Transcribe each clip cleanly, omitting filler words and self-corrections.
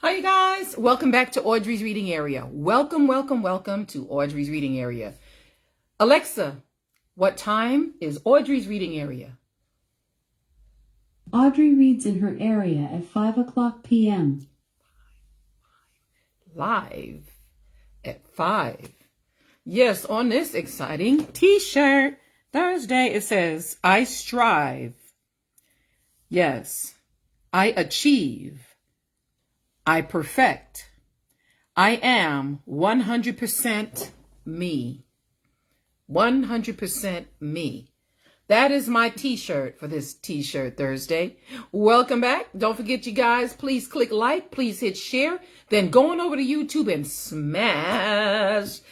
Hi, you guys. Welcome back to Audrey's Reading Area. Welcome to Audrey's Reading Area. Alexa, what time is Audrey's Reading Area? Audrey reads in her area at 5 o'clock p.m. Live at 5. Yes, on this exciting t-shirt Thursday, it says, I strive. Yes, I achieve. I perfect. I am 100% me. 100% me. That is my t-shirt for this t-shirt Thursday. Welcome back. Don't forget, you guys, please click like, please hit share, then go on over to YouTube and smash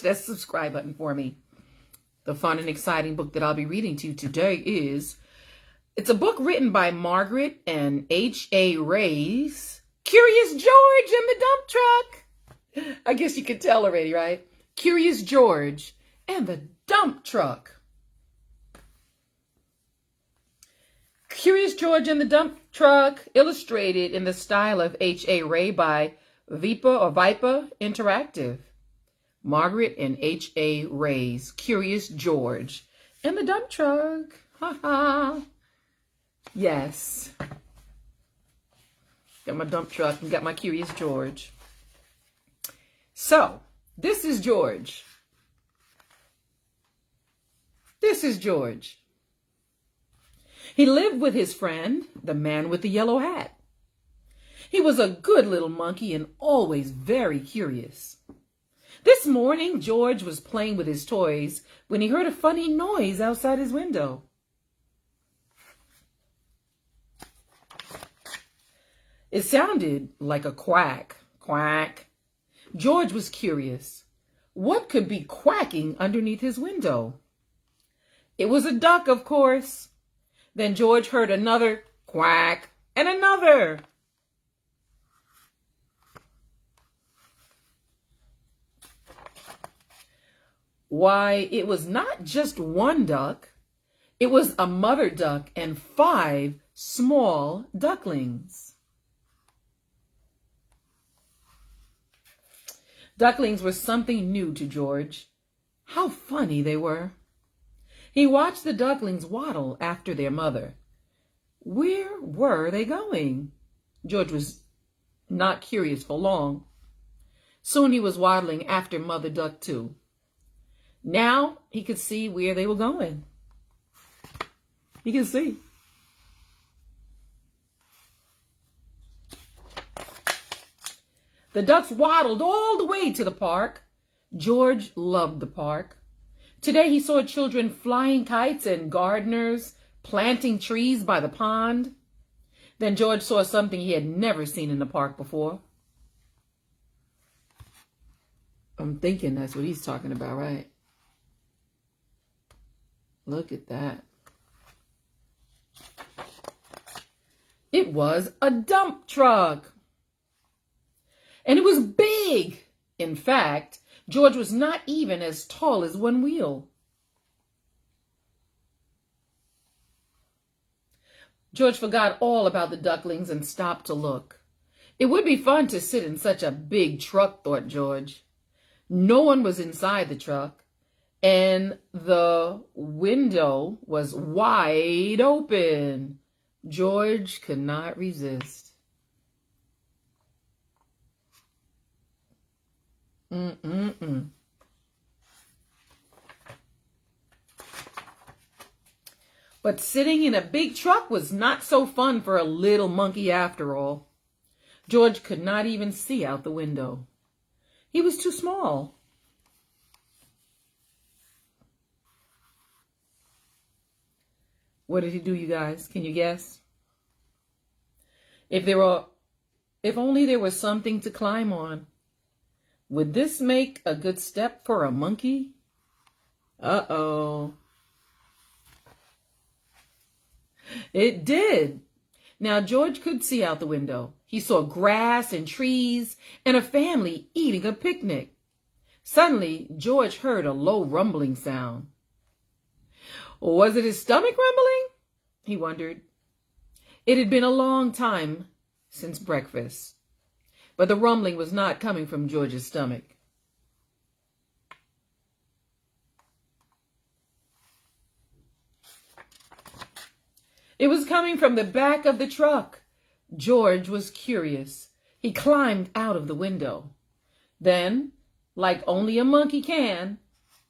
that subscribe button for me. The fun and exciting book that I'll be reading to you today is, it's a book written by Margret and H.A. Reads, Curious George and the Dump Truck. I guess you could tell already, right? Curious George and the Dump Truck. Curious George and the Dump Truck, illustrated in the style of H.A. Reads by Vipah Interactive. Margret and H.A. Reads, Curious George and the Dump Truck. Ha ha. Yes. Got my dump truck and got my Curious George. So, this is George. This is George. He lived with his friend, the man with the yellow hat. He was a good little monkey and always very curious. This morning, George was playing with his toys when he heard a funny noise outside his window. It sounded like a quack, quack. George was curious. What could be quacking underneath his window? It was a duck, of course. Then George heard another quack and another. Why, it was not just one duck. It was a mother duck and 5 small ducklings. Ducklings were something new to George. How funny they were. He watched the ducklings waddle after their mother. Where were they going? George was not curious for long. Soon he was waddling after Mother Duck too. Now he could see where they were going. He could see. The ducks waddled all the way to the park. George loved the park. Today he saw children flying kites and gardeners planting trees by the pond. Then George saw something he had never seen in the park before. I'm thinking that's what he's talking about, right? Look at that. It was a dump truck. And it was big. In fact, George was not even as tall as one wheel. George forgot all about the ducklings and stopped to look. It would be fun to sit in such a big truck, thought George. No one was inside the truck, and the window was wide open. George could not resist. But sitting in a big truck was not so fun for a little monkey after all. George could not even see out the window. He was too small. What did he do, you guys? Can you guess? If only there was something to climb on. Would this make a good step for a monkey? Uh-oh. It did. Now George could see out the window. He saw grass and trees and a family eating a picnic. Suddenly, George heard a low rumbling sound. Was it his stomach rumbling? He wondered. It had been a long time since breakfast. But the rumbling was not coming from George's stomach. It was coming from the back of the truck. George was curious. He climbed out of the window. Then, like only a monkey can,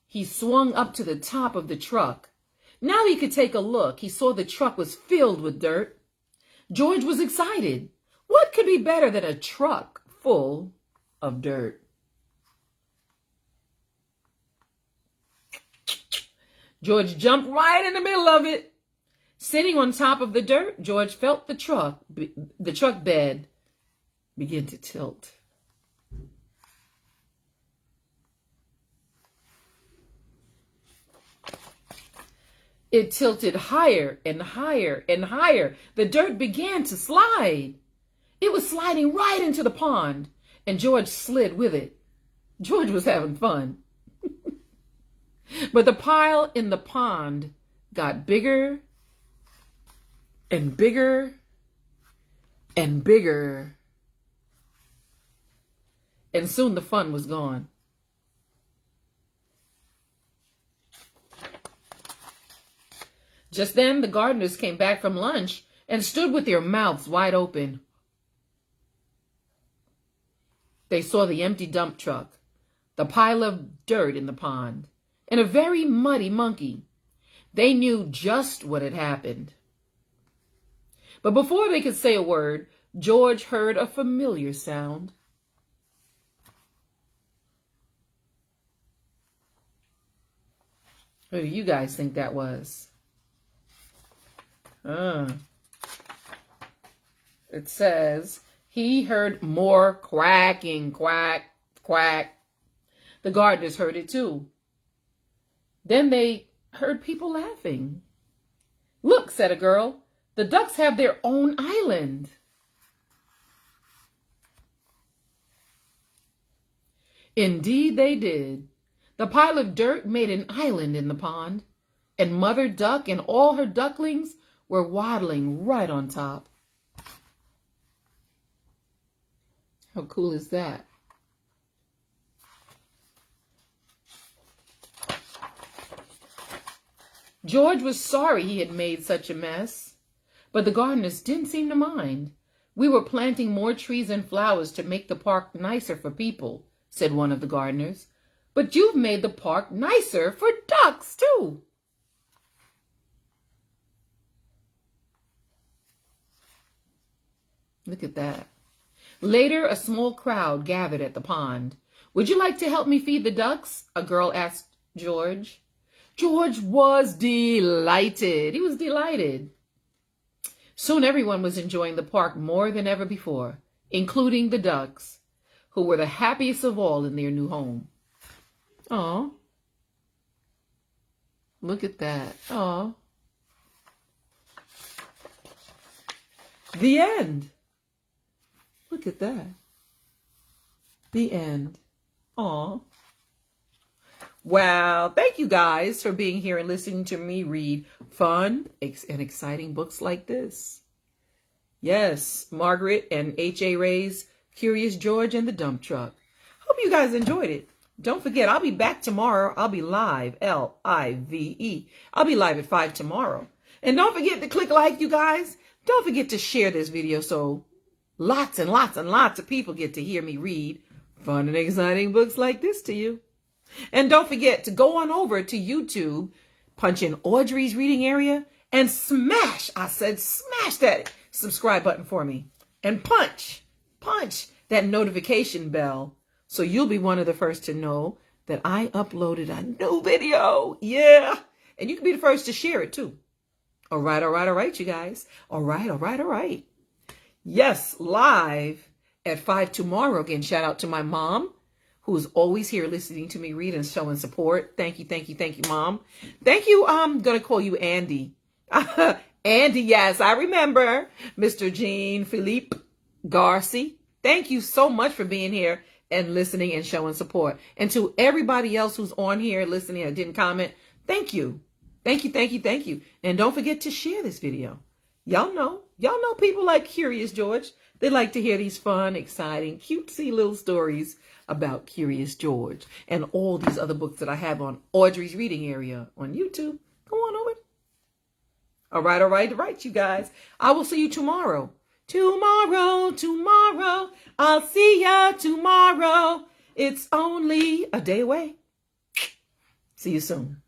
he swung up to the top of the truck. Now he could take a look. He saw the truck was filled with dirt. George was excited. What could be better than a truck full of dirt? George jumped right in the middle of it. Sitting on top of the dirt, George felt the truck bed begin to tilt. It tilted higher and higher and higher. The dirt began to slide. It was sliding right into the pond, and George slid with it. George was having fun. But the pile in the pond got bigger and bigger and bigger. And soon the fun was gone. Just then the gardeners came back from lunch and stood with their mouths wide open. They saw the empty dump truck, the pile of dirt in the pond, and a very muddy monkey. They knew just what had happened. But before they could say a word, George heard a familiar sound. Who do you guys think that was? It says, he heard more quacking, quack, quack. The gardeners heard it too. Then they heard people laughing. Look, said a girl, the ducks have their own island. Indeed they did. The pile of dirt made an island in the pond, and Mother Duck and all her ducklings were waddling right on top. How cool is that? George was sorry he had made such a mess, but the gardeners didn't seem to mind. We were planting more trees and flowers to make the park nicer for people, said one of the gardeners. But you've made the park nicer for ducks, too. Look at that. Later, a small crowd gathered at the pond. Would you like to help me feed the ducks? A girl asked George. George was delighted. He was delighted. Soon everyone was enjoying the park more than ever before, including the ducks, who were the happiest of all in their new home. Aw. Look at that. Aw. The end. Look at that. The end. Aw. Wow. Thank you guys for being here and listening to me read fun and exciting books like this. Yes, Margret and H.A. Ray's Curious George and the Dump Truck. Hope you guys enjoyed it. Don't forget, I'll be back tomorrow. I'll be live, L-I-V-E. I'll be live at 5 tomorrow. And don't forget to click like, you guys. Don't forget to share this video so lots and lots and lots of people get to hear me read fun and exciting books like this to you. And don't forget to go on over to YouTube, punch in Audrey's reading area, and smash, I said smash that subscribe button for me. And punch that notification bell so you'll be one of the first to know that I uploaded a new video. Yeah. And you can be the first to share it too. All right, you guys. All right. Yes, live at 5 tomorrow. Again, shout out to my mom, who's always here listening to me read and showing support. Thank you, Mom. Thank you. I'm going to call you Andy. Andy, yes, I remember. Mr. Jean Philippe Garci. Thank you so much for being here and listening and showing support. And to everybody else who's on here listening and didn't comment, thank you. Thank you. And don't forget to share this video. Y'all know people like Curious George. They like to hear these fun, exciting, cutesy little stories about Curious George and all these other books that I have on Audrey's Reading Area on YouTube. Go on over. All right, you guys. I will see you tomorrow. Tomorrow. I'll see ya tomorrow. It's only a day away. See you soon.